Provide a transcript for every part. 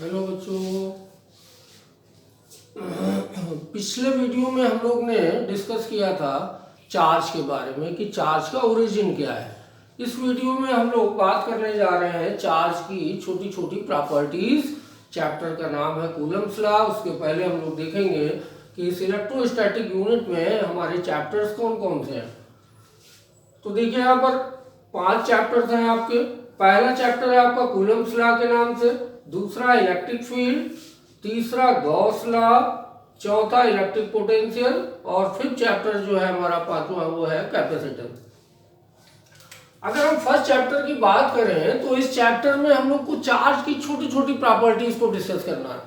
Hello बच्चों। पिछले video में हम लोग ने डिस्कस किया था चार्ज के बारे में कि चार्ज का ओरिजिन क्या है। इस वीडियो में हम लोग बात करने जा रहे हैं चार्ज की छोटी छोटी प्रॉपर्टीज। चैप्टर का नाम है कूलम्स लॉ। उसके पहले हम लोग देखेंगे कि इस इलेक्ट्रोस्टैटिक यूनिट में हमारे चैप्टर्स कौन कौन से हैं। तो देखिए यहाँ पर 5 चैप्टर्स हैं आपके। पहला चैप्टर है आपका कूलम्स लॉ के नाम से, दूसरा इलेक्ट्रिक फील्ड, तीसरा गॉस लॉ, चौथा इलेक्ट्रिक पोटेंशियल और फिफ्थ चैप्टर जो है हमारा पांचवा वो है कैपेसिटेंस। अगर हम फर्स्ट चैप्टर की बात करें तो इस चैप्टर में हम लोग को चार्ज की छोटी छोटी प्रॉपर्टीज को डिस्कस करना है।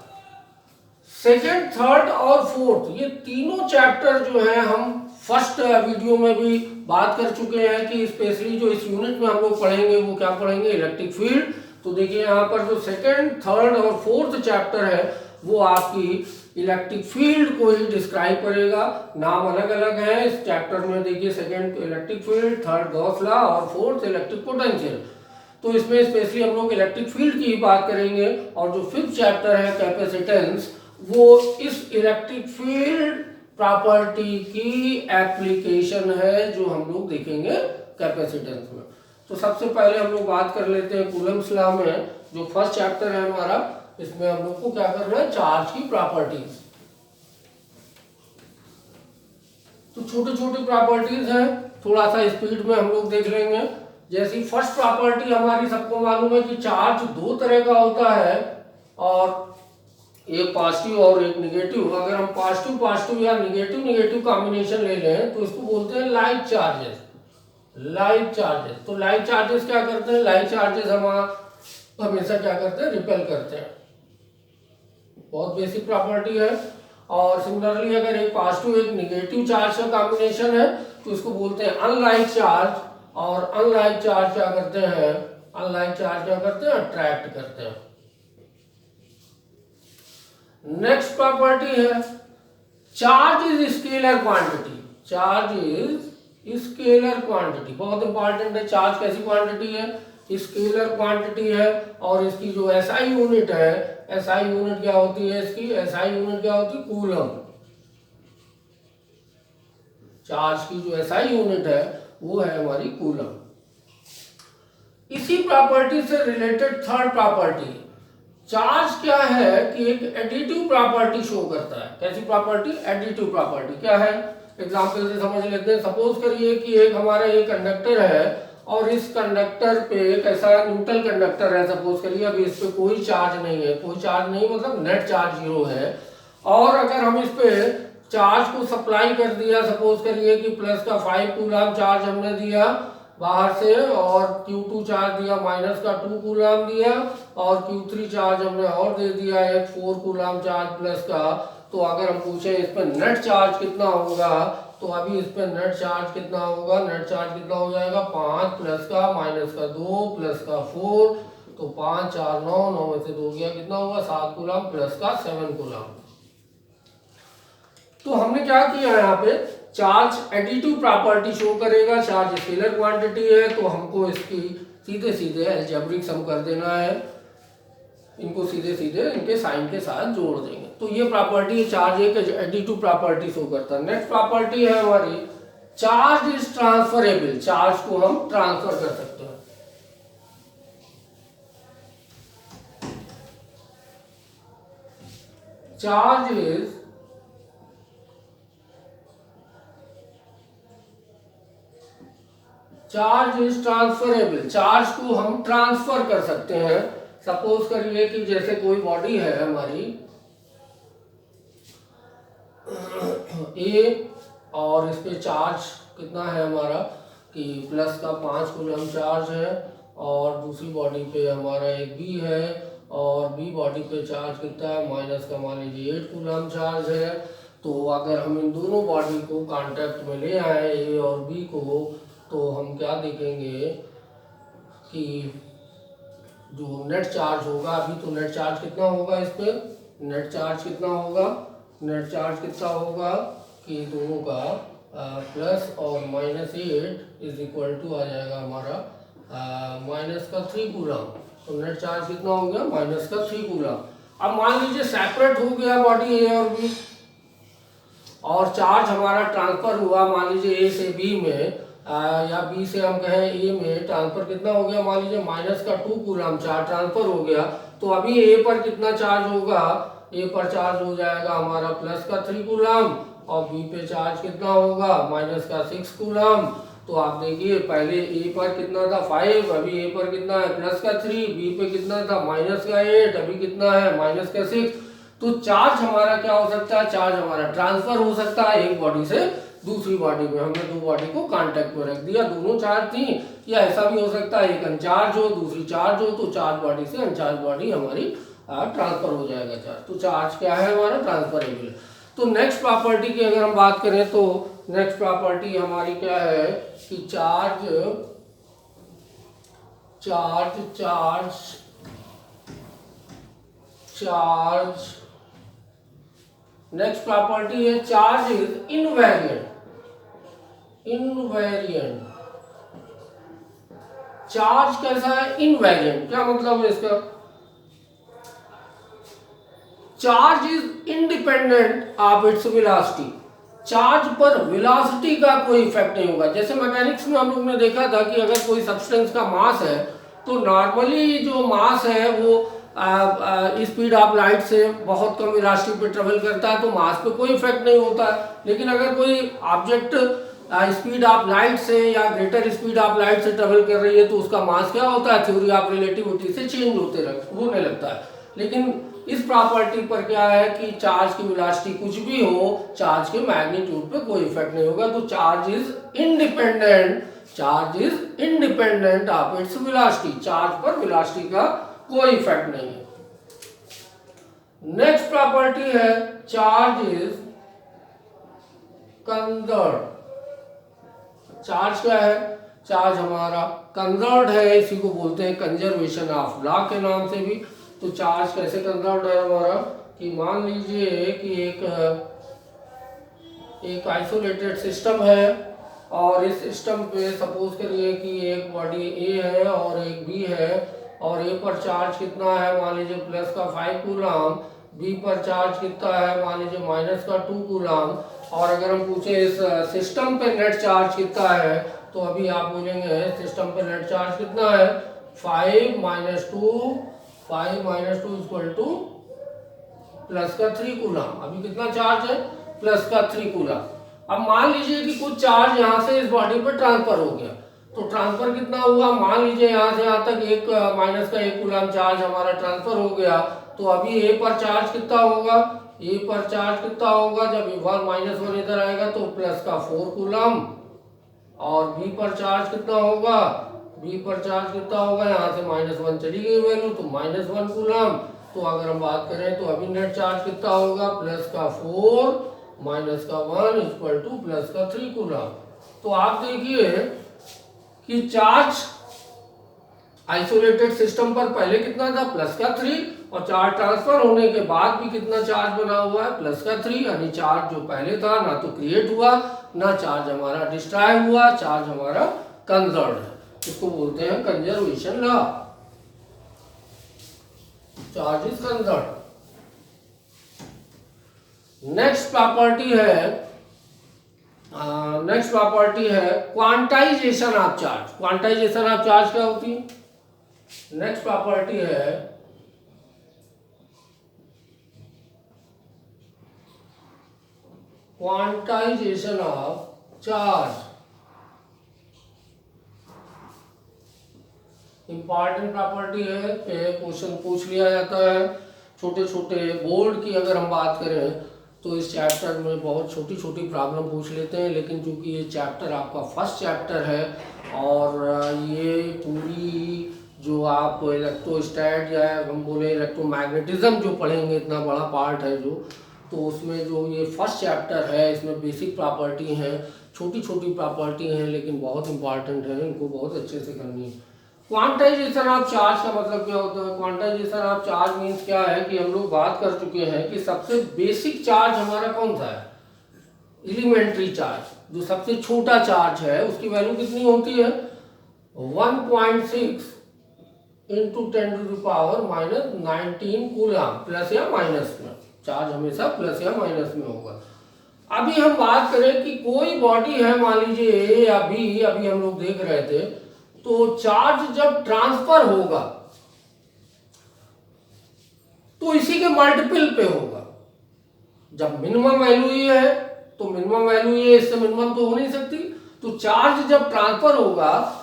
सेकेंड, थर्ड और फोर्थ ये तीनों चैप्टर जो है हम फर्स्ट वीडियो में भी बात कर चुके हैं कि स्पेशली जो इस यूनिट में हम लोग पढ़ेंगे वो क्या पढ़ेंगे, इलेक्ट्रिक फील्ड। तो देखिए यहाँ पर जो सेकेंड, थर्ड और फोर्थ चैप्टर है वो आपकी इलेक्ट्रिक फील्ड को ही डिस्क्राइब करेगा। नाम अलग अलग है इस चैप्टर में। देखिए second electric field, third Gauss law और फोर्थ इलेक्ट्रिक पोटेंशियल। तो इसमें स्पेशली हम लोग इलेक्ट्रिक फील्ड की ही बात करेंगे। और जो फिफ्थ चैप्टर है कैपेसिटेंस, वो इस इलेक्ट्रिक फील्ड प्रॉपर्टी की एप्लीकेशन है जो हम लोग देखेंगे कैपेसिटेंस में। तो सबसे पहले हम लोग बात कर लेते हैं कूलम्स लॉ में जो फर्स्ट चैप्टर है हमारा। इसमें हम लोग को क्या करना है, चार्ज की प्रॉपर्टीज। तो छोटे छोटे प्रॉपर्टीज हैं, थोड़ा सा स्पीड में हम लोग देख लेंगे। जैसी फर्स्ट प्रॉपर्टी हमारी सबको मालूम है कि चार्ज दो तरह का होता है, और एक पॉजिटिव और एक निगेटिव। अगर हम पॉजिटिव पॉजिटिव या निगेटिव निगेटिव कॉम्बिनेशन ले लें तो इसको बोलते हैं लाइक चार्जेस। लाइक चार्जेस, तो लाइक चार्जेस क्या करते हैं, लाइक चार्जेस हम हमेशा क्या करते हैं, रिपेल करते हैं। बहुत बेसिक प्रॉपर्टी है। और सिमिलरली अगर एक पॉजिटिव एक निगेटिव चार्ज का कॉम्बिनेशन है तो इसको बोलते हैं अनलाइक चार्ज। और अनलाइक चार्ज क्या करते हैं, अनलाइक चार्ज क्या करते हैं, अट्रैक्ट करते हैं। नेक्स्ट प्रॉपर्टी है charge is scalar quantity. Charge is scalar quantity, बहुत इंपॉर्टेंट है। चार्ज कैसी क्वांटिटी है, स्केलर क्वांटिटी है। और इसकी जो एसआई यूनिट है, एसआई यूनिट क्या होती है, इसकी एसआई यूनिट क्या होती है, कूलम। चार्ज की जो एसआई यूनिट है वो है हमारी कूलम। इसी प्रॉपर्टी से रिलेटेड थर्ड प्रॉपर्टी, चार्ज क्या है कि एक एडिटिव प्रॉपर्टी शो करता है। कैसी प्रॉपर्टी, एडिटिव प्रॉपर्टी। क्या है, एग्जांपल से समझ लेते हैं। सपोज करिए कि एक हमारा एक कंडक्टर है और इस कंडक्टर पे एक ऐसा न्यूट्रल कंडक्टर है। सपोज करिए अभी इस पे कोई चार्ज नहीं है, कोई चार्ज नहीं मतलब नेट चार्ज 0 है। और अगर हम इस पे चार्ज को सप्लाई कर दिया, सपोज करिए कि प्लस का 5 कूलम चार्ज हमने दिया बाहर से, और Q2 चार्ज दिया माइनस का 2 कूलम दिया, और Q3 चार्ज हमने और दे दिया एक 4 कूलम चार्ज प्लस का। तो अगर हम पूछे इस पर नेट चार्ज कितना होगा, तो अभी इस पर नेट चार्ज कितना होगा, नेट चार्ज कितना हो जाएगा, 5 प्लस का माइनस का 2 प्लस का 4, तो 5 4 9, 9 में से 2 गया, कितना होगा 7 कूलम प्लस का 7 कूलम। तो हमने क्या किया यहाँ पे, चार्ज एडिटिव प्रॉपर्टी शो करेगा। चार्ज स्केलर क्वांटिटी है तो हमको इसकी सीधे सीधे अलजेब्रिक सम कर देना है। इनको सीधे सीधे इनके साइन के साथ जोड़ देंगे। तो ये प्रॉपर्टी है, चार्ज एक एडिटिव प्रॉपर्टी शो करता है। नेक्स्ट प्रॉपर्टी है हमारी चार्ज इज ट्रांसफरेबल। चार्ज को हम ट्रांसफर कर सकते हैं। Charge is transferable. चार्ज को हम ट्रांसफर कर सकते हैं। सपोज करिए कि जैसे कोई बॉडी है हमारी ए, और इस पे चार्ज कितना है हमारा कि प्लस का 5 कूलम चार्ज है, और दूसरी बॉडी पे हमारा एक बी है, और बी बॉडी पे चार्ज कितना है, माइनस का मान लीजिए 8 कूलम चार्ज है। तो अगर हम इन दोनों बॉडी को कांटेक्ट में ले आए, ए और बी को, तो हम क्या देखेंगे कि जो नेट चार्ज होगा, अभी तो नेट चार्ज कितना होगा इस पे, नेट चार्ज कितना होगा, नेट चार्ज कितना होगा कि दोनों का प्लस और -8 इज इक्वल टू आ जाएगा हमारा माइनस का 3 कूलम। तो नेट चार्ज कितना हो गया, माइनस का 3 कूलम। अब मान लीजिए सेपरेट हो गया बॉडी ए और बी, और चार्ज हमारा ट्रांसफर हुआ मान लीजिए ए से बी में, या बी से हम कहें ए में, ट्रांसफर कितना हो गया, मान लीजिए -2 कूलम चार्ज ट्रांसफर हो गया। तो अभी ए पर कितना चार्ज होगा, ए पर चार्ज हो जाएगा हमारा +3 कूलम, और बी पे चार्ज कितना होगा, -6 कूलम। तो आप देखिए पहले ए पर कितना था 5, अभी ए पर कितना है +3, बी पे कितना था -8, अभी कितना है -6। तो चार्ज हमारा क्या हो सकता है, चार्ज हमारा ट्रांसफर हो सकता है एक बॉडी से दूसरी बॉडी में। हमने दो बॉडी को कांटेक्ट में रख दिया, दोनों चार्ज थी, या ऐसा भी हो सकता है एक अनचार्ज हो दूसरी चार्ज हो, तो चार्ज बॉडी से अनचार्ज बॉडी हमारी ट्रांसफर हो जाएगा चार्ज। तो चार्ज क्या है हमारा, ट्रांसफरेबल। तो नेक्स्ट प्रॉपर्टी की अगर हम बात करें तो नेक्स्ट प्रॉपर्टी हमारी क्या है कि charge charge charge charge next property है charge is invariant. Invariant charge कैसा है, इनवेरिएंट। क्या मतलब है इसका, charge is independent of its velocity. Charge पर वेलोसिटी का कोई इफेक्ट नहीं होगा। जैसे मैकेनिक्स में हम लोग ने देखा था कि अगर कोई सब्सटेंस का मास है तो नॉर्मली जो मास है वो स्पीड ऑफ लाइट से बहुत कम वेलोसिटी पे ट्रेवल करता है, तो मास पे कोई इफेक्ट नहीं होता है। लेकिन अगर कोई ऑब्जेक्ट स्पीड ऑफ लाइट से या ग्रेटर स्पीड ऑफ लाइट से ट्रेवल कर रही है तो उसका मास क्या होता है, थ्योरी ऑफ रिलेटिविटी से चेंज होने लगता है। लेकिन इस प्रॉपर्टी पर क्या है कि चार्ज की वेलोसिटी कुछ भी हो, चार्ज के मैग्नीट्यूड पे कोई इफेक्ट नहीं होगा। तो charge is independent of its velocity. Charge पर वेलोसिटी का कोई इफेक्ट नहीं है। नेक्स्ट प्रॉपर्टी है चार्ज इज कंजर्व्ड। चार्ज क्या है, चार्ज हमारा कंजर्व्ड है, इसी को बोलते हैं कंजर्वेशन ऑफ लॉ के नाम से भी। तो चार्ज कैसे कंजर्व्ड है हमारा कि मान लीजिए कि एक आइसोलेटेड सिस्टम है, और इस सिस्टम पे सपोज करिए कि एक बॉडी ए है और एक बी है, और ए पर चार्ज कितना है मान लीजिए +5 कूलम, बी पर चार्ज कितना है मान लीजिए -2 कूलम। और अगर हम पूछे इस सिस्टम पे नेट चार्ज कितना है, तो अभी आप बोलेंगे सिस्टम पे नेट चार्ज कितना है 5 - 2 +3 कूलम। अभी कितना चार्ज है +3 कूलम। अब मान लीजिए कि कुछ चार्ज यहाँ से इस बॉडी पर ट्रांसफर हो गया, तो ट्रांसफर कितना हुआ, मान लीजिए यहाँ से यहाँ तक -1 कूलम चार्ज हमारा ट्रांसफर हो गया। तो अभी ए पर चार्ज कितना होगा, ए पर चार्ज कितना होगा, जब -1 इधर आएगा तो +4 कूलम, और बी पर चार्ज कितना होगा, बी पर चार्ज कितना होगा, यहाँ से -1 चली गई वैल्यू तो -1 कूलम। तो अगर हम बात करें तो अभी नेट चार्ज कितना होगा +4 - 1 = +3 कूलम। तो आप देखिए कि चार्ज आइसोलेटेड सिस्टम पर पहले कितना था +3, और चार्ज ट्रांसफर होने के बाद भी कितना चार्ज बना हुआ है +3। यानी चार्ज जो पहले था ना तो क्रिएट हुआ ना चार्ज हमारा डिस्ट्रॉय हुआ, चार्ज हमारा कंजर्व्ड है। इसको बोलते हैं conservation law. Charge is conserved. Next property है quantisation of charge. Quantisation of charge क्या होती है, नेक्स्ट प्रॉपर्टी है quantisation of charge. Important property है, क्वेश्चन पूछ लिया जाता है। छोटे छोटे बोर्ड की अगर हम बात करें तो इस चैप्टर में बहुत छोटी छोटी प्रॉब्लम पूछ लेते हैं, लेकिन चूंकि ये चैप्टर आपका फर्स्ट चैप्टर है और ये पूरी जो आप इलेक्ट्रोस्टैट या हम बोले इलेक्ट्रोमैग्नेटिज्म जो पढ़ेंगे, इतना बड़ा पार्ट है जो, तो उसमें जो ये फर्स्ट चैप्टर है इसमें बेसिक प्रॉपर्टी हैं, छोटी छोटी प्रॉपर्टी हैं लेकिन बहुत इंपॉर्टेंट है, इनको बहुत अच्छे से करनी है। क्वांटाइजेशन ऑफ चार्ज का मतलब क्या होता है, क्वांटाइजेशन ऑफ चार्ज मीन्स क्या है कि हम लोग बात कर चुके हैं कि सबसे बेसिक चार्ज हमारा कौन सा है, एलिमेंट्री चार्ज। जो सबसे छोटा चार्ज है उसकी वैल्यू कितनी होती है 1.6 इंटू 10⁻⁻19 कूलम, प्लस या माइनस में। चार्ज हमेशा प्लस या माइनस में होगा। अभी हम बात करें कि कोई बॉडी है, मान लीजिए ए या बी, अभी हम लोग देख रहे थे, तो चार्ज जब ट्रांसफर होगा तो इसी के मल्टीपल पे होगा। जब मिनिमम वैल्यू ये है तो मिनिमम वैल्यू ये, इससे मिनिमम तो हो नहीं सकती। तो चार्ज जब ट्रांसफर होगा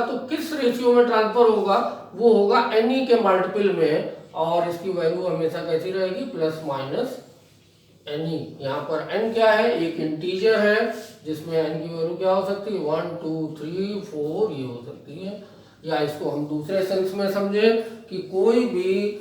तो किस रेशियो में ट्रांसफर होगा, वो होगा एनी के मल्टीपल में, और इसकी वैल्यू हमेशा कैसी रहेगी, प्लस माइनस एनी। यहाँ पर एन क्या है, एक इंटीजर है जिसमें एन की वैल्यू क्या हो सकती है, 1 2 3 4 ये हो सकती है। या इसको हम दूसरे सेंस में समझे कि कोई भी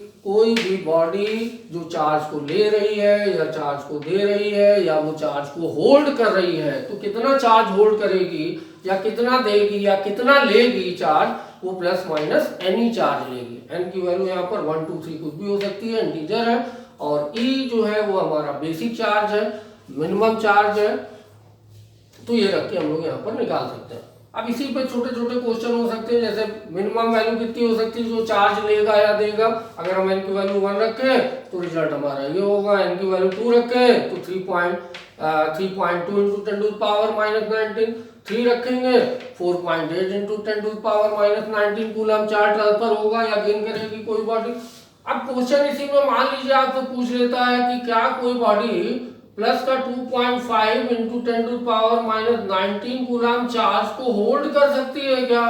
बॉडी जो चार्ज को ले रही है या चार्ज को दे रही है या वो चार्ज को होल्ड कर रही है, तो कितना चार्ज होल्ड करेगी या कितना देगी या कितना लेगी चार्ज, वो प्लस माइनस एनी चार्ज लेगी। एन की वैल्यू यहाँ पर 1 2 3 कुछ भी हो सकती है, इंटीजर है। और ई जो है वो हमारा बेसिक चार्ज है, मिनिमम चार्ज है। तो ये रख के हम लोग यहाँ पर निकाल सकते हैं। अब इसी पे छोटे छोटे क्वेश्चन हो सकते हैं, जैसे मिनिमम वैल्यू कितनी हो सकती है जो चार्ज लेगा या देगा। अगर हम एन की वैल्यू 1 रखे तो रिजल्ट हमारा ये होगा, एन की वैल्यू 2 रखे तो 3.2 इंटू 10⁻⁻19, 3 रखेंगे 4.8 इंटू 10⁻⁻19 कूलम चार्ज ट्रांसफर होगा या गेन करेगी कोई बॉडी। अब क्वेश्चन इसी में मान लीजिए आपसे पूछ लेता है कि क्या कोई बॉडी प्लस का 2.5 इंटू 10⁻⁻19 कूलम चार्ज को होल्ड कर सकती है क्या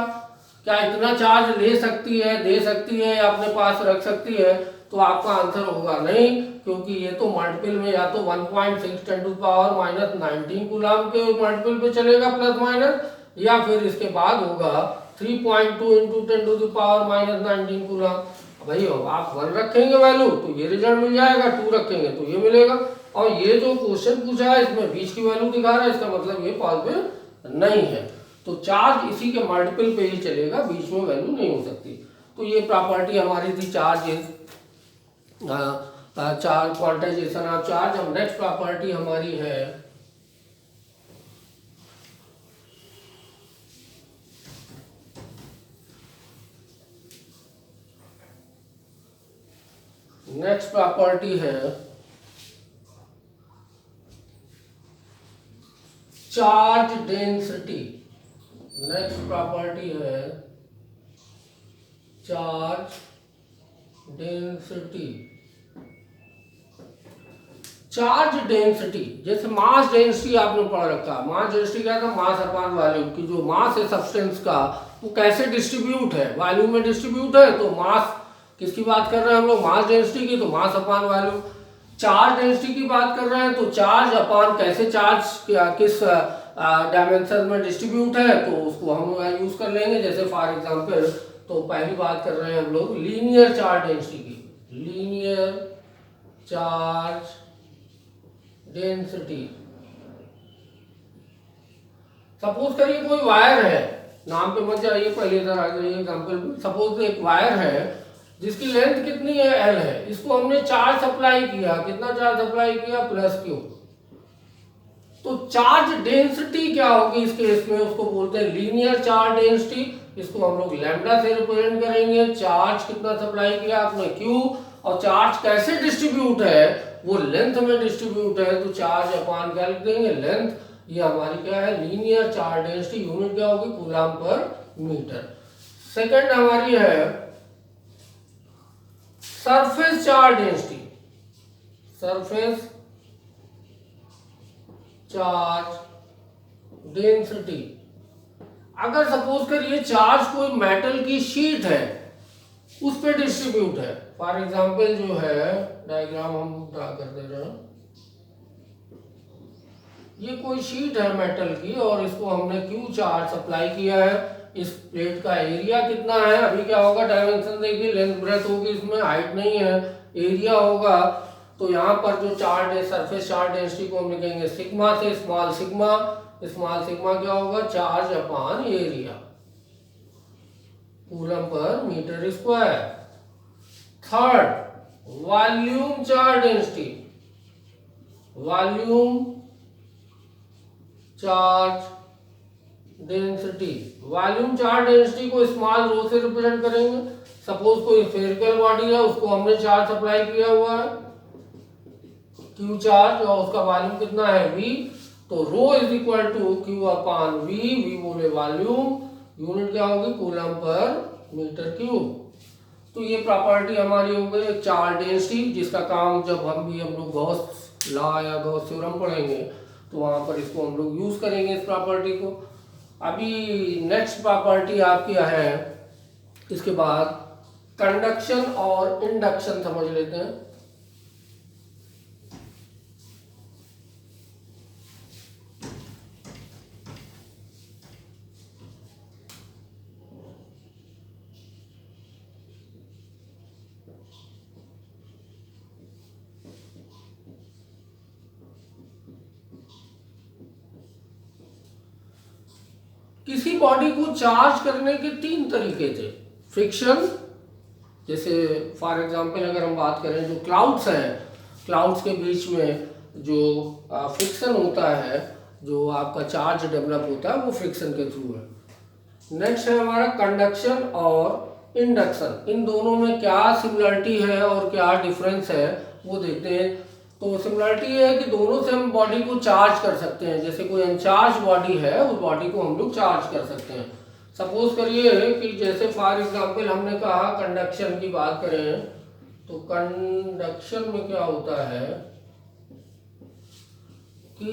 इतना चार्ज ले सकती है, दे सकती है या अपने पास रख सकती है। तो आपका आंसर होगा नहीं, क्योंकि ये तो मल्टीपल में या तो 1.6 10⁻⁻19 कूलम के मल्टीपल पे चलेगा प्लस माइनस, या फिर इसके बाद होगा 3.2 इंटू 10⁻⁻19 कूलम। भाई आप 1 रखेंगे वैल्यू तो ये रिजल्ट मिल जाएगा, 2 रखेंगे तो ये मिलेगा। और ये जो क्वेश्चन पूछा है इसमें बीच की वैल्यू दिखा रहा है, इसका मतलब ये पॉजिटिव नहीं है। तो चार्ज इसी के मल्टीपल पे ही चलेगा, बीच में वैल्यू नहीं हो सकती। तो ये प्रॉपर्टी हमारी थी चार्ज क्वांटाइजेशन ऑफ चार्ज। अब नेक्स्ट प्रॉपर्टी हमारी है चार्ज डेंसिटी। नेक्स्ट प्रॉपर्टी है चार्ज डेंसिटी। चार्ज डेंसिटी जैसे मास डेंसिटी आपने पढ़ रखा। मास डेंसिटी क्या था, मास अपॉन वॉल्यूम की जो मास है सब्सटेंस का वो कैसे डिस्ट्रीब्यूट है, वॉल्यूम में डिस्ट्रीब्यूट है। तो मास किसकी बात कर रहे हैं हम लोग, मास डेंसिटी की, तो mass upon volume. Charge density की बात कर रहे हैं तो चार्ज अपॉन कैसे चार्ज किस डायमेंशन में डिस्ट्रीब्यूट है, तो उसको हम यूज कर लेंगे। जैसे फॉर एग्जांपल तो पहली बात कर रहे हैं हम लोग लीनियर चार्ज डेंसिटी की। लीनियर चार्ज डेंसिटी, सपोज करिए कोई वायर है, नाम पे मत जाइए, पहले इधर आ जाइए एग्जांपल पे। सपोज एक वायर है जिसकी लेंथ कितनी है, एल है। इसको हमने चार्ज सप्लाई किया, कितना चार्ज सप्लाई किया, प्लस क्यू। तो चार्ज डेंसिटी क्या होगी इस केस में, उसको बोलते हैं लीनियर चार्ज डेंसिटी। इसको हम लोग लैम्डा से रिप्रेजेंट करेंगे। चार्ज कितना सप्लाई किया आपने, क्यू, और चार्ज कैसे डिस्ट्रीब्यूट है, वो लेंथ में डिस्ट्रीब्यूट है, तो चार्ज अपॉन क्या लिख देंगे, लेंथ। ये हमारी क्या है, लीनियर चार्ज डेंसिटी। यूनिट क्या होगी, कूलम पर मीटर। सेकंड हमारी है surface charge density. Surface charge density, अगर सपोज करिए चार्ज कोई मेटल की शीट है उस पे डिस्ट्रीब्यूट है। फॉर एग्जांपल जो है डायग्राम हम ड्रा कर दे रहे हैं, ये कोई शीट है मेटल की और इसको हमने क्यू चार्ज सप्लाई किया है। इस प्लेट का एरिया कितना है, अभी क्या होगा, डायमेंशन देखिए, लेंथ ब्रेथ होगी, इसमें हाइट नहीं है, एरिया होगा। तो यहाँ पर जो चार्ज है सरफेस चार्ज डेंसिटी को हम लिखेंगे सिग्मा से, स्मॉल सिग्मा। स्मॉल सिग्मा क्या होगा, charge upon area, coulomb per metre square. Third volume charge density. Volume charge density, volume charge density को स्मॉल रो से रिप्रेजेंट करेंगे। सपोज कोई स्फेरिकल बॉडी है, उसको हमने चार्ज सप्लाई किया हुआ है क्यू चार्ज, और उसका वॉल्यूम कितना है v, तो rho is equal to q upon v, v बोले वॉल्यूम, यूनिट क्या होगी कूलम पर मीटर क्यूब। तो ये प्रॉपर्टी हमारी हो गई चार्ज डेंसिटी, जिसका काम जब हम लोग गॉस लॉ या गॉस थ्योरम पढ़ेंगे तो वहां पर इसको हम लोग यूज करेंगे इस प्रॉपर्टी को। अभी नेक्स्ट प्रॉपर्टी आपकी है, इसके बाद कंडक्शन और इंडक्शन समझ लेते हैं। किसी बॉडी को चार्ज करने के तीन तरीके थे। फ्रिक्शन, जैसे फॉर एग्जांपल अगर हम बात करें जो क्लाउड्स हैं, क्लाउड्स के बीच में जो फ्रिक्शन होता है, जो आपका चार्ज डेवलप होता है वो फ्रिक्शन के थ्रू है। नेक्स्ट है हमारा कंडक्शन और इंडक्शन। इन दोनों में क्या सिमिलरिटी है और क्या डिफरेंस है वो देखते हैं। तो सिमिलरिटी है कि दोनों से हम बॉडी को चार्ज कर सकते हैं। जैसे कोई अनचार्ज बॉडी है, उस बॉडी को हम लोग चार्ज कर सकते हैं। सपोज करिए कि जैसे फॉर एग्जांपल हमने कहा कंडक्शन की बात करें, तो कंडक्शन में क्या होता है कि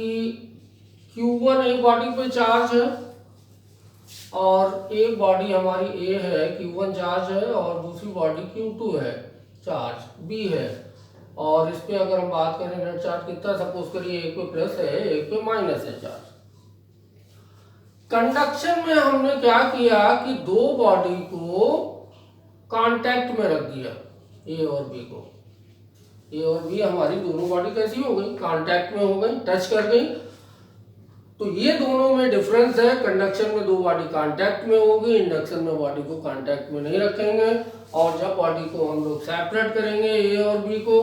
Q1 एक बॉडी पे चार्ज है और एक बॉडी हमारी A है, Q1 चार्ज है, और दूसरी बॉडी Q2 है, चार्ज B है। और इस पे अगर हम बात करें नेट चार्ज कितना, सपोज करिए एक पे प्लस है एक पे माइनस है चार्ज। कंडक्शन में हमने क्या किया कि दो बॉडी को कांटेक्ट में रख दिया, ए और बी को। ए और बी हमारी दोनों बॉडी कैसी हो गई, कांटेक्ट में हो गई, टच कर गई। तो ये दोनों में डिफरेंस है। कंडक्शन में दो बॉडी कांटेक्ट में होगी, इंडक्शन में बॉडी को कांटेक्ट में नहीं रखेंगे। और जब बॉडी को हम लोग सेपरेट करेंगे ए और बी को,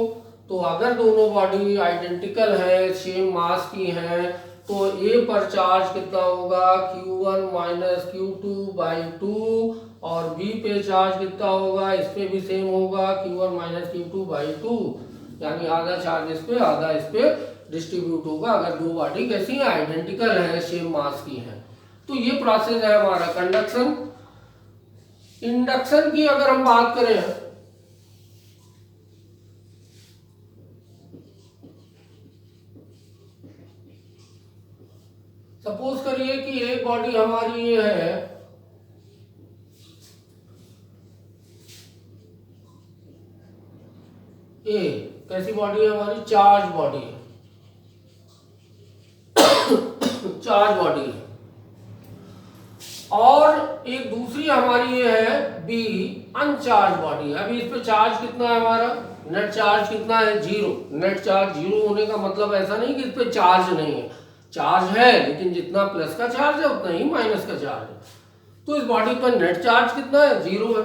तो अगर दोनों बॉडी आइडेंटिकल है, सेम मास की है, तो ए पर चार्ज कितना होगा Q1 माइनस Q2/2, और बी पे चार्ज कितना होगा, इस पे भी सेम होगा Q1 माइनस Q2/2, यानी आधा चार्ज इस पे आधा इस पे डिस्ट्रीब्यूट होगा अगर दो बॉडी कैसी है, आइडेंटिकल है, सेम मास की है। तो ये प्रोसेस है हमारा कंडक्शन। इंडक्शन की अगर हम बात करें, सपोज करिए कि एक बॉडी हमारी ये है, ए कैसी बॉडी है हमारी, चार्ज बॉडी है, चार्ज बॉडी है। और एक दूसरी हमारी ये है बी, अनचार्ज बॉडी है। अभी इस पे चार्ज कितना है हमारा, नेट चार्ज कितना है, 0। नेट चार्ज 0 होने का मतलब ऐसा नहीं कि इस पे चार्ज नहीं है, चार्ज है, लेकिन जितना प्लस का चार्ज है उतना ही माइनस का चार्ज है। तो इस बॉडी पर नेट चार्ज कितना है, 0 है।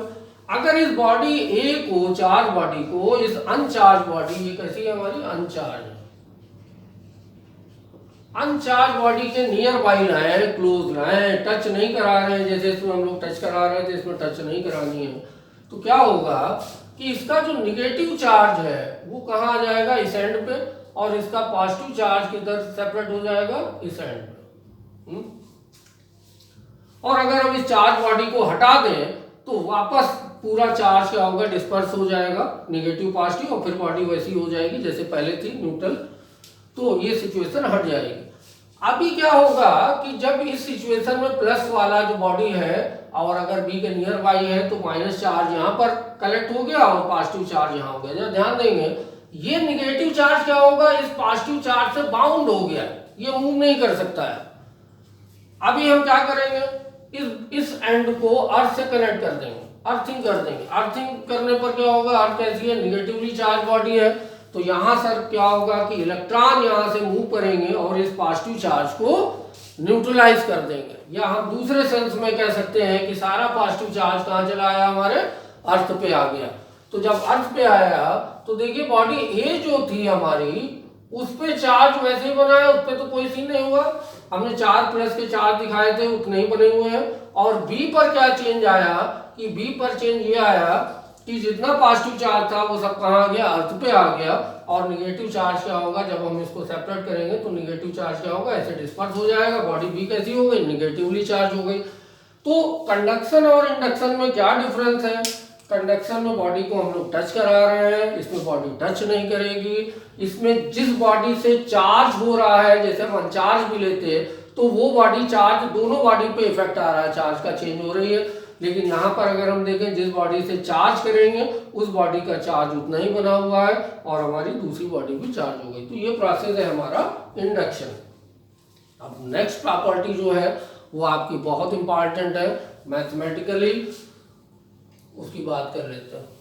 अगर इस बॉडी ए को, चार्ज बॉडी को, इस अनचार्ज बॉडी, ये कैसी है हमारी, अनचार्ज है, अनचार्ज बॉडी के नियर बाई लाए, क्लोज लाए, टच नहीं करा रहे हैं, जैसे इसमें हम लोग टच करा रहे थे, इसमें टच नहीं करानी है। तो क्या होगा कि इसका जो निगेटिव चार्ज है वो कहाँ आ जाएगा, इस एंड पे, और इसका पॉजिटिव चार्ज किधर सेपरेट हो जाएगा, इस एंड पे। और अगर हम इस चार्ज बॉडी को हटा दें तो वापस पूरा चार्ज क्या होगा, डिस्पर्स हो जाएगा, निगेटिव पॉजिटिव, और फिर बॉडी वैसी हो जाएगी जैसे पहले थी, न्यूट्रल। तो ये सिचुएशन हट जाएगी। अभी क्या होगा कि जब इस सिचुएशन में प्लस वाला जो बॉडी है और अगर बी के नियर बाई है, तो माइनस चार्ज यहाँ पर कलेक्ट हो गया और पॉजिटिव चार्ज यहाँ हो गया। जब ध्यान देंगे ये निगेटिव चार्ज क्या होगा, इस पॉजिटिव चार्ज से बाउंड हो गया, ये मूव नहीं कर सकता है। अभी हम क्या करेंगे, इस एंड को अर्थ से कनेक्ट कर देंगे, अर्थिंग कर देंगे। अर्थिंग करने पर क्या होगा, अर्थ कैसी है, निगेटिवली चार्ज बॉडी है, तो यहां सर क्या होगा कि इलेक्ट्रॉन यहां से मूव करेंगे और इस पॉजिटिव चार्ज को न्यूट्रलाइज कर देंगे। या हम दूसरे सेंस में कह सकते हैं कि सारा पॉजिटिव चार्ज कहां चला आया, हमारे अर्थ पे आ गया। तो जब अर्थ पे आया तो देखिए बॉडी ए जो थी हमारी, उस पे चार्ज वैसे ही बना है, उस पे तो कोई सीन नहीं हुआ, हमने 4 प्लस के चार्ज दिखाए थे उतने ही बने हुए हैं। और बी पर क्या चेंज आया कि बी पर चेंज ये आया कि जितना पॉजिटिव चार्ज था वो सब कहाँ आ गया, अर्थ पे आ गया। और निगेटिव चार्ज क्या होगा, जब हम इसको सेपरेट करेंगे तो निगेटिव चार्ज क्या होगा, ऐसे डिस्पर्स हो जाएगा। बॉडी बी कैसी हो गई, निगेटिवली चार्ज हो गई। तो कंडक्शन और इंडक्शन में क्या डिफरेंस है, कंडक्शन में बॉडी को हम लोग टच करा रहे हैं, इसमें बॉडी टच नहीं करेगी। इसमें जिस बॉडी से चार्ज हो रहा है, जैसे हम अनचार्ज भी लेते हैं तो वो बॉडी चार्ज, दोनों बॉडी पे इफेक्ट आ रहा है, चार्ज का चेंज हो रही है। लेकिन यहाँ पर अगर हम देखें जिस बॉडी से चार्ज करेंगे उस बॉडी का चार्ज उतना ही बना हुआ है और हमारी दूसरी बॉडी भी चार्ज हो गई। तो ये प्रोसेस है हमारा इंडक्शन। अब नेक्स्ट प्रॉपर्टी जो है वो आपकी बहुत इंपॉर्टेंट है मैथमेटिकली, उसकी बात कर लेते हैं।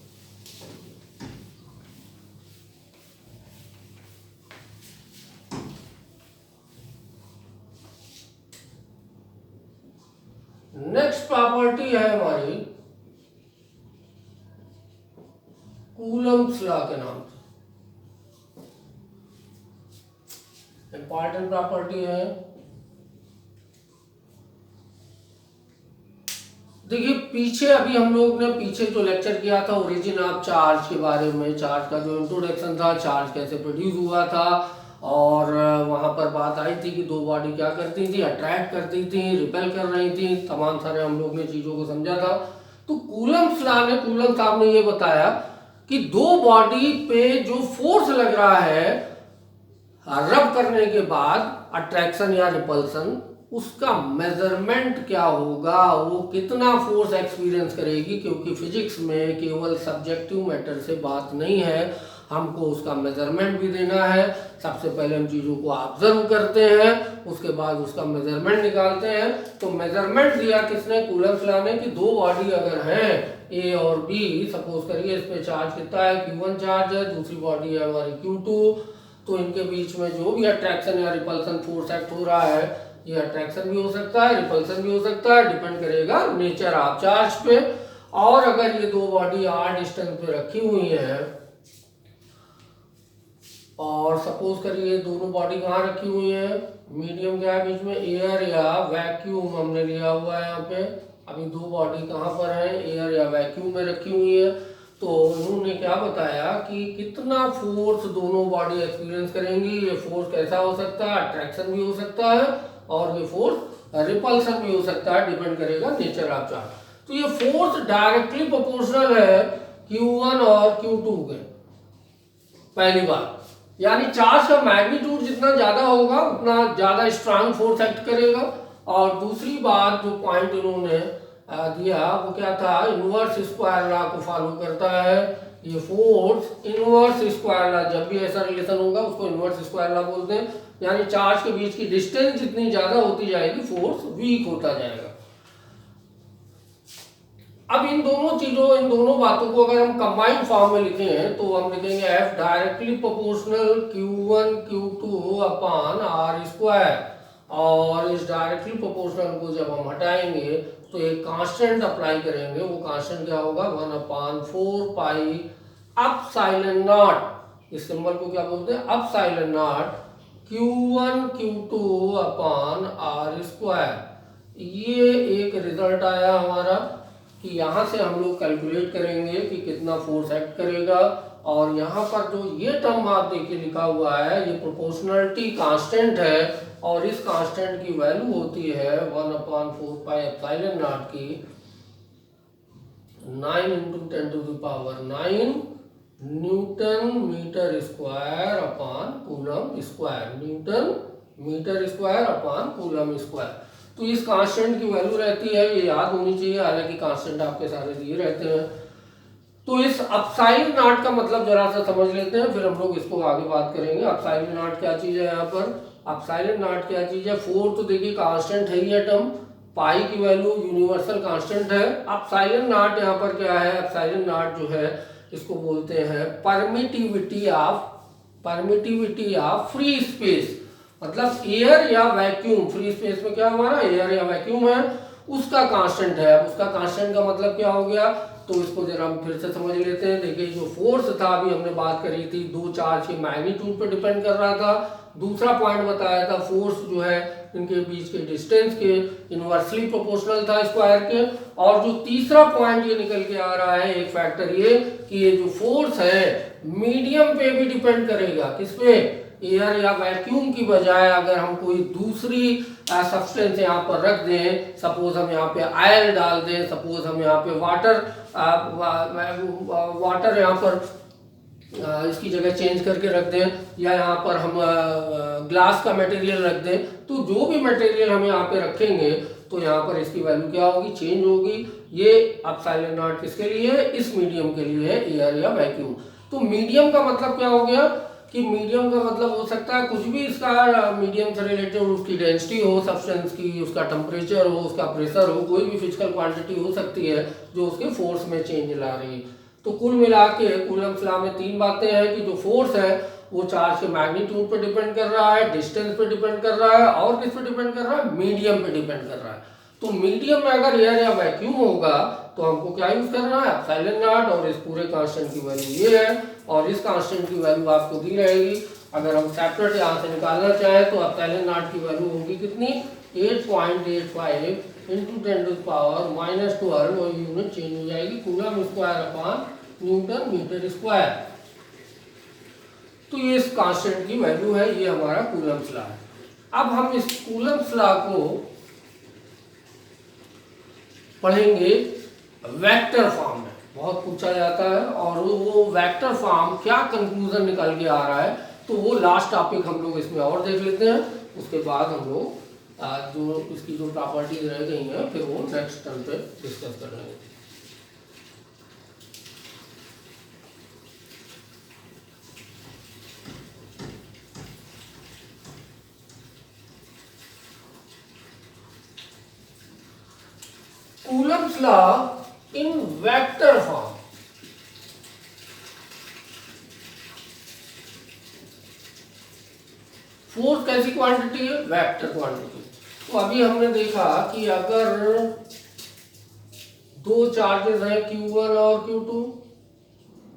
नेक्स्ट प्रॉपर्टी है हमारी कूलम्ब्स लॉ के नाम से, इंपॉर्टेंट प्रॉपर्टी है। देखिए पीछे अभी हम लोग ने पीछे जो लेक्चर किया था ओरिजिन ऑफ चार्ज के बारे में, चार्ज का जो इंट्रोडक्शन था, चार्ज कैसे प्रोड्यूस हुआ था, और वहां पर बात आई थी कि दो बॉडी क्या करती थी, अट्रैक्ट करती थी, रिपेल कर रही थी, तमाम सारे हम लोग ने चीजों को समझा था। तो कूलम्ब्स लॉ ने, कूलम्ब साहब ने ये बताया कि दो बॉडी पे जो फोर्स लग रहा है रब करने के बाद, अट्रैक्शन या रिपल्सन, उसका मेजरमेंट क्या होगा, वो कितना फोर्स एक्सपीरियंस करेगी। क्योंकि फिजिक्स में केवल सब्जेक्टिव मैटर से बात नहीं है, हमको उसका मेजरमेंट भी देना है। सबसे पहले हम चीज़ों को ऑब्जर्व करते हैं, उसके बाद उसका मेजरमेंट निकालते हैं। तो मेजरमेंट दिया किसने, कूलम्ब्स लॉ ने, कि दो बॉडी अगर हैं ए और बी, सपोज करिए इस पे चार्ज कितना है, Q1 चार्ज है, दूसरी बॉडी है हमारी Q2, तो इनके बीच में जो भी अट्रैक्शन या रिपल्सन फोर्स एक्ट हो रहा है, ये अट्रैक्शन भी हो सकता है, रिपल्सन भी हो सकता है, डिपेंड करेगा नेचर ऑफ चार्ज पे। और अगर ये दो बॉडी आर डिस्टेंस पे रखी हुई है, और सपोज करिए दोनों बॉडी कहाँ रखी हुई है, मीडियम क्या है बीच में, एयर या वैक्यूम हमने लिया हुआ है यहाँ पे। अभी दो बॉडी कहाँ पर है, एयर या वैक्यूम में रखी हुई है। तो उन्होंने क्या बताया कि कितना फोर्स दोनों बॉडी एक्सपीरियंस करेंगी। ये फोर्स कैसा हो सकता है, अट्रैक्शन भी हो सकता है और ये फोर्स रिपल्सन भी हो सकता है, डिपेंड करेगा नेचर ऑफ चार्ज। तो ये फोर्स डायरेक्टली प्रोपोर्शनल है Q1 और Q2 के, पहली बात। यानी चार्ज का मैग्नीट्यूड जितना ज्यादा होगा उतना ज्यादा स्ट्रांग फोर्स एक्ट करेगा। और दूसरी बात जो पॉइंट इन्होंने दिया वो क्या था, इनवर्स स्क्वायर लॉ को फॉलो करता है ये फोर्स। इनवर्स स्क्वायर लॉ, जब भी ऐसा रिलेशन होगा उसको इनवर्स स्क्वायर लॉ बोलते हैं। यानी चार्ज के बीच की डिस्टेंस जितनी ज्यादा होती जाएगी फोर्स वीक होता जाएगा। अब इन दोनों चीजों, इन दोनों बातों को अगर हम कंबाइंड फॉर्म में लिखें तो हम लिखेंगे F directly proportional Q1 Q2 upon r square. और इस डायरेक्टली प्रोपोर्शनल को जब हम हटाएंगे तो एक कांस्टेंट अप्लाई करेंगे, वो कांस्टेंट क्या होगा, 1/4 पाई एप्सिलॉन नॉट। इस सिंबल को क्या बोलते हैं, epsilon naught Q1 Q2 upon r square. ये एक रिजल्ट आया हमारा कि यहाँ से हम लोग कैलकुलेट करेंगे कि कितना फोर्स एक्ट करेगा। और यहाँ पर जो ये टर्म आप देखिए लिखा हुआ है, ये प्रोपोर्शनलिटी कांस्टेंट है और इस कांस्टेंट की वैल्यू होती है 1/4 पाई एप्सिलॉन नॉट की 9 × 10⁹ newton metre square upon coulomb square, newton metre square upon coulomb square. तो इस कांस्टेंट की वैल्यू रहती है, ये याद होनी चाहिए, हालांकि कांस्टेंट आपके सारे दिए रहते हैं। तो इस एप्सिलॉन नॉट का मतलब जरा सा समझ लेते हैं, फिर हम लोग इसको आगे बात करेंगे। एप्सिलॉन नॉट क्या चीज है, यहाँ पर एप्सिलॉन नॉट क्या चीज है, 4 तो देखिए कांस्टेंट है ही है टर्म, पाई की वैल्यू यूनिवर्सल कांस्टेंट है। एप्सिलॉन नॉट यहाँ पर क्या है, एप्सिलॉन नॉट जो है इसको बोलते हैं परमिटिविटी ऑफ फ्री स्पेस। मतलब एयर या वैक्यूम, फ्री स्पेस में क्या हमारा एयर या वैक्यूम है, उसका कांस्टेंट है। अब उसका कांस्टेंट का मतलब क्या हो गया, तो इसको जरा हम फिर से समझ लेते हैं। देखिए जो फोर्स था अभी हमने बात करी थी, दो चार्ज के मैग्नीट्यूड पे डिपेंड कर रहा था। दूसरा पॉइंट बताया था फोर्स जो है इनके बीच के डिस्टेंस के इनवर्सली प्रोपोर्शनल था स्क्वायर के। और जो तीसरा पॉइंट ये निकल के आ रहा है एक फैक्टर ये कि ये जो फोर्स है मीडियम पे भी डिपेंड करेगा। किस पे, एयर या वैक्यूम की बजाय अगर हम कोई दूसरी सब्सटेंस यहाँ पर रख दें, सपोज हम यहाँ पे ऑयल डाल दें, सपोज हम यहाँ पे वाटर यहाँ पर इसकी जगह चेंज करके रख दें, या यहाँ पर हम ग्लास का मटेरियल रख दें, तो जो भी मटेरियल हम यहाँ पे रखेंगे तो यहाँ पर इसकी वैल्यू क्या होगी, चेंज होगी। ये एप्सिलॉन नॉट किसके लिए है, इस मीडियम के लिए है, एयर या वैक्यूम। तो मीडियम का मतलब क्या हो गया कि मीडियम का मतलब हो सकता है कुछ भी इसका मीडियम से रिलेटेड, उसकी डेंसिटी हो सब्सटेंस की, उसका टेम्परेचर हो, उसका प्रेशर हो, कोई भी फिजिकल क्वांटिटी हो सकती है जो उसके फोर्स में चेंज ला रही है। तो कुल मिला के कूलम्ब्स लॉ में तीन बातें हैं कि जो फोर्स है वो चार्ज के मैग्नीट्यूड पे डिपेंड कर रहा है, डिस्टेंस पे डिपेंड कर रहा है, और किस पे डिपेंड कर रहा है, मीडियम पे डिपेंड कर रहा है। तो मीडियम में अगर एयर या वैक्यूम होगा तो हमको क्या यूज करना है, एप्सिलॉन नॉट, और इस पूरे कांस्टेंट की वैल्यू ये है, और इस कांस्टेंट की वैल्यू आपको दी रहेगी। अगर हम सेपरेट यहाँ से निकालना चाहें तो एप्सिलॉन नॉट की वैल्यू होगी कितनी, 8.85 इंटू 10⁻⁻12, और यूनिट चेंज हो जाएगी coulomb square upon newton metre square. तो ये इस कांस्टेंट की वैल्यू है, ये हमारा कूलम्स लॉ है। अब हम इस कूलम्स लॉ को पढ़ेंगे वेक्टर फॉर्म में, बहुत पूछा जाता है, और वो वेक्टर फॉर्म क्या कंक्लूजन निकल के आ रहा है, तो वो लास्ट टॉपिक हम लोग इसमें और देख लेते हैं। उसके बाद हम लोग जो इसकी जो प्रॉपर्टीज रह गई हैं फिर वो नेक्स्ट टर्म पे डिस्कस कर लेंगे। Coulomb's law in vector form. Force कैसी क्वांटिटी है, वेक्टर क्वांटिटी। तो अभी हमने देखा कि अगर दो चार्जेस हैं Q1 और Q2,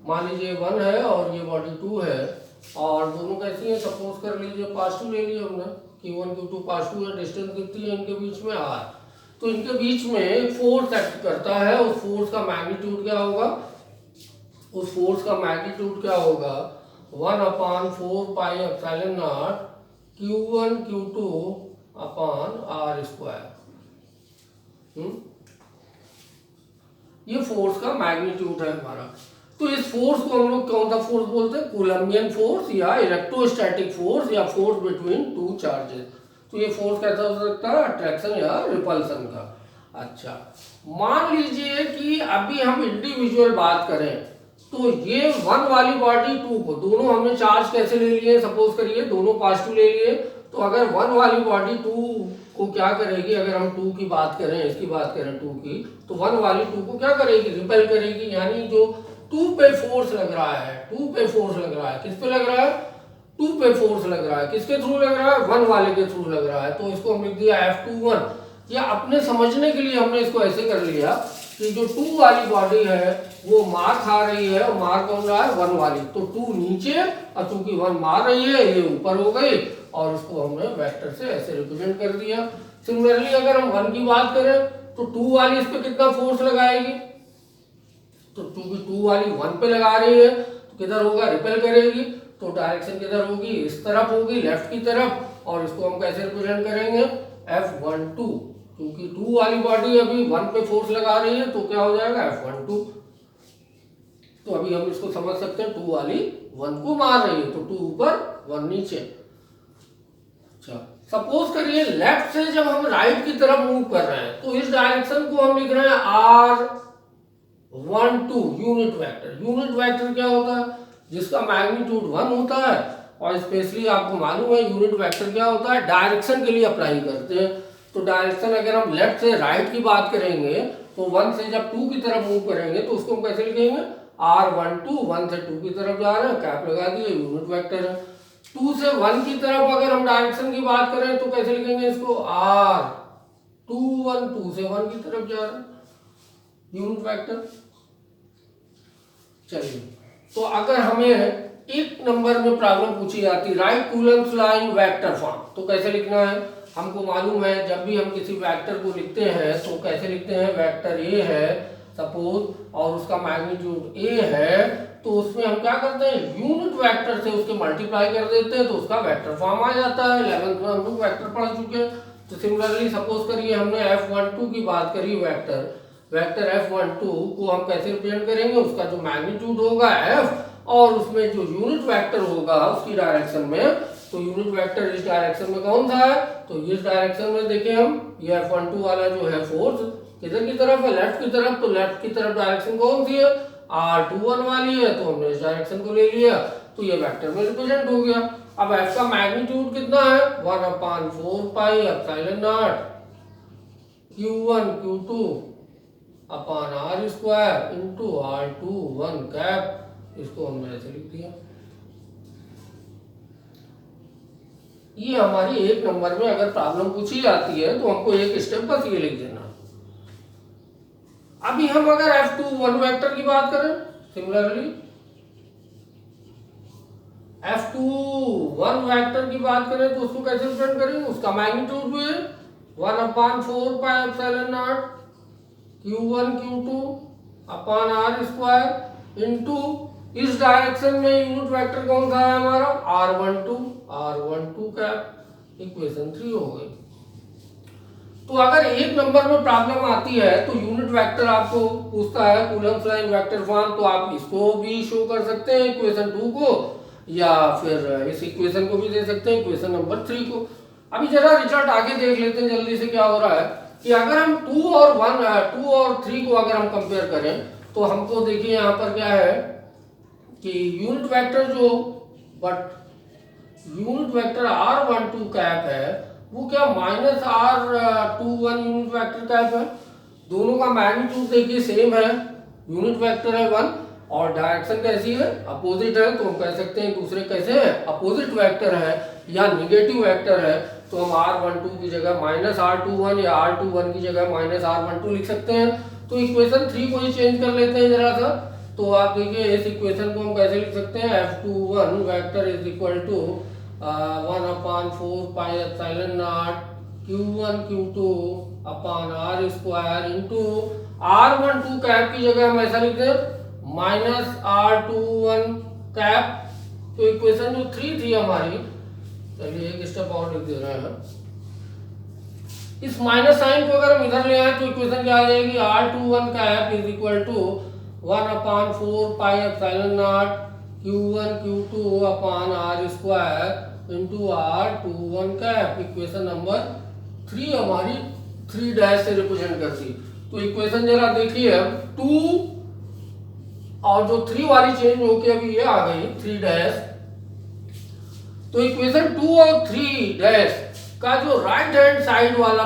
मान लीजिए 1 है और ये बॉडी 2 है, और दोनों कैसी है, सपोज कर लीजिए पॉजिटिव ले लिया हमने, Q1 Q2 पॉजिटिव है, डिस्टेंस कितनी है इनके बीच में r। तो इनके बीच में फोर्स एक्ट करता है, उस फोर्स का मैग्नीट्यूड क्या होगा, उस फोर्स का मैग्नीट्यूड क्या होगा, 1/4 pi epsilon naught Q1 Q2 upon r square. ये फोर्स का मैग्नीट्यूड है हमारा। तो इस फोर्स को हम लोग कौन सा फोर्स बोलते हैं, कूलम्बियन फोर्स या इलेक्ट्रोस्टैटिक फोर्स या फोर्स बिटवीन टू चार्जेस। तो ये फोर्स कैसा हो सकता है, अट्रैक्शन या रिपल्सन का। अच्छा, मान लीजिए कि अभी हम इंडिविजुअल बात करें, तो ये 1 वाली बॉडी 2 को, दोनों हमने चार्ज कैसे ले लिए, सपोज करिए दोनों पॉजिटिव ले लिए, तो अगर 1 वाली बॉडी 2 को क्या करेगी, अगर हम 2 की बात करें, इसकी बात करें 2 की, तो 1 वाली 2 को क्या करेगी, रिपेल करेगी। यानी जो 2 पे फोर्स लग रहा है, 2 पे फोर्स लग रहा है, किस पे लग रहा है, 2 पे फोर्स लग रहा है, किसके थ्रू लग रहा है, 1 वाले के थ्रू लग रहा है। तो इसको हम लिख दिया F21, या अपने समझने के लिए हमने इसको ऐसे कर लिया कि जो 2 वाली बॉडी है वो मार खा रही है, और मार कौन रहा है, 1 वाली, तो 2 नीचे, और चूंकि 1 मार रही है ये ऊपर हो गई, और उसको हमने वेक्टर से ऐसे रिप्रेजेंट कर दिया। सिमिलरली अगर हम 1 की बात करें तो 2 वाली इस पे कितना फोर्स लगाएगी, तो चूंकि 2 वाली 1 पे लगा रही है तो किधर होगा, रिपेल करेगी, तो डायरेक्शन किधर होगी, इस तरफ होगी, लेफ्ट की तरफ, और इसको हम कैसे रिप्रेजेंट करेंगे, F12, क्योंकि 2 वाली बॉडी अभी 1 पे फोर्स लगा रही है, तो क्या हो जाएगा F12। तो अभी हम इसको समझ सकते हैं, 2 वाली 1 को मार रही है, तो 2 ऊपर 1 नीचे। अच्छा, सपोज करिए लेफ्ट से जब हम राइट की तरफ मूव कर रहे हैं, तो इस डायरेक्शन को हम लिख रहे हैं R12 unit vector. Unit vector क्या होता है, जिसका मैग्नीट्यूड 1 होता है, और स्पेशली आपको मालूम है यूनिट वेक्टर क्या होता है, डायरेक्शन के लिए अप्लाई करते हैं। तो डायरेक्शन अगर हम लेफ्ट से राइट की बात करेंगे, तो 1 से जब 2 की तरफ मूव करेंगे तो उसको हम कैसे लिखेंगे, R12, 1 से 2 की तरफ जा रहे हैं, कैप लगा दिए, यूनिट वेक्टर है। 2 से 1 की तरफ अगर हम डायरेक्शन की बात करें तो कैसे लिखेंगे इसको, 2 1 2 से 1 की तरफ जा रहा है यूनिट वेक्टर। चलिए, तो अगर हमें एक नंबर में प्रॉब्लम पूछी जाती right Coulomb's law in vector form, तो कैसे लिखना है? हमको मालूम है जब भी हम किसी वेक्टर को लिखते हैं तो कैसे लिखते हैं, वेक्टर ए है सपोज और उसका मैग्नीट्यूड ए है, तो उसमें हम क्या करते हैं, यूनिट वेक्टर से उसके मल्टीप्लाई कर देते हैं तो उसका वेक्टर फॉर्म आ जाता है। 11th में हम लोग वेक्टर पढ़ चुके हैं। तो सिमिलरली सपोज करिए हमने F12 की बात करी, वेक्टर F12 को हम कैसे रिप्रेजेंट करेंगे, उसका जो मैग्नीट्यूड होगा F और उसमें जो यूनिट वेक्टर होगा उसकी डायरेक्शन में, तो यूनिट वेक्टर इस डायरेक्शन में कौन सा है, तो इस डायरेक्शन में देखें हम, ये F12 वाला जो है फोर्स किधर की तरफ है, लेफ्ट की तरफ, तो लेफ्ट की तरफ डायरेक्शन कौन सी है, R21 वाली है, तो हमने इस डायरेक्शन को ले लिया, तो ये वेक्टर में रिप्रेजेंट हो गया। अब F का मैग्नीट्यूड कितना है, 1/4 pi epsilon naught Q1 Q2 upon R square into R21 cap, इसको हमने ऐसे लिख दिया। ये हमारी एक नंबर में अगर प्रॉब्लम पूछी जाती है तो हमको एक स्टेप बस ये लिख देना। अभी हम अगर F21 वेक्टर की बात करें, सिमिलरली F21 वेक्टर की बात करें तो उसको कैसे रिप्रेजेंट करेंगे, उसका मैग्नीट्यूड भी 1/4 pi epsilon naught Q1 Q2 upon R square into इस डायरेक्शन में यूनिट वेक्टर कौन सा है हमारा, R12 कैप, इक्वेशन 3 हो गई। तो अगर एक नंबर में प्रॉब्लम आती है तो यूनिट वेक्टर आपको पूछता है Coulomb's law in vector form, तो आप इसको भी शो कर सकते हैं इक्वेशन 2 को, या फिर इस इक्वेशन को भी दे सकते हैं इक्वेशन नंबर 3 को। अभी जरा रिजल्ट आगे देख लेते हैं जल्दी से क्या हो रहा है कि अगर हम 2 और 3 को अगर हम कंपेयर करें तो हमको देखिए यहाँ पर क्या है कि यूनिट वेक्टर जो यूनिट वेक्टर R12 कैप है वो क्या -R21 यूनिट वेक्टर कैप है। दोनों का मैग्नीट्यूड देखिए सेम है, यूनिट वेक्टर है 1 और डायरेक्शन कैसी है, अपोजिट है, तो हम कह सकते हैं दूसरे कैसे है, अपोजिट वेक्टर है या निगेटिव वेक्टर है, तो हम R12 की जगह -R21 या R21 की जगह -R12 लिख सकते हैं। तो इक्वेशन 3 को ही चेंज कर लेते हैं जरा सा, तो आप देखिए इस इक्वेशन को हम कैसे लिख सकते हैं, F21 vector is equal to 1/4 pi epsilon naught Q1 Q2 upon R square into R12 cap की जगह हम ऐसा लिखते हैं -R21 कैप। तो इक्वेशन जो 3 थी हमारी, चलिए एक स्टेप और लिख दे रहे हैं, इस माइनस साइन को अगर हम इधर ले आए तो इक्वेशन क्या आ जाएगी, R21 cap is equal to 1/4 pi epsilon naught Q1 Q2 upon R square into R21 cap. Equation number 3 हमारी 3 डैश से रिप्रेजेंट करती। तो इक्वेशन जरा देखिए अब 2 और जो 3 वाली चेंज होके अभी ये आ गई 3 डैश, तो इक्वेशन 2 और 3 डैश का जो राइट हैंड साइड वाला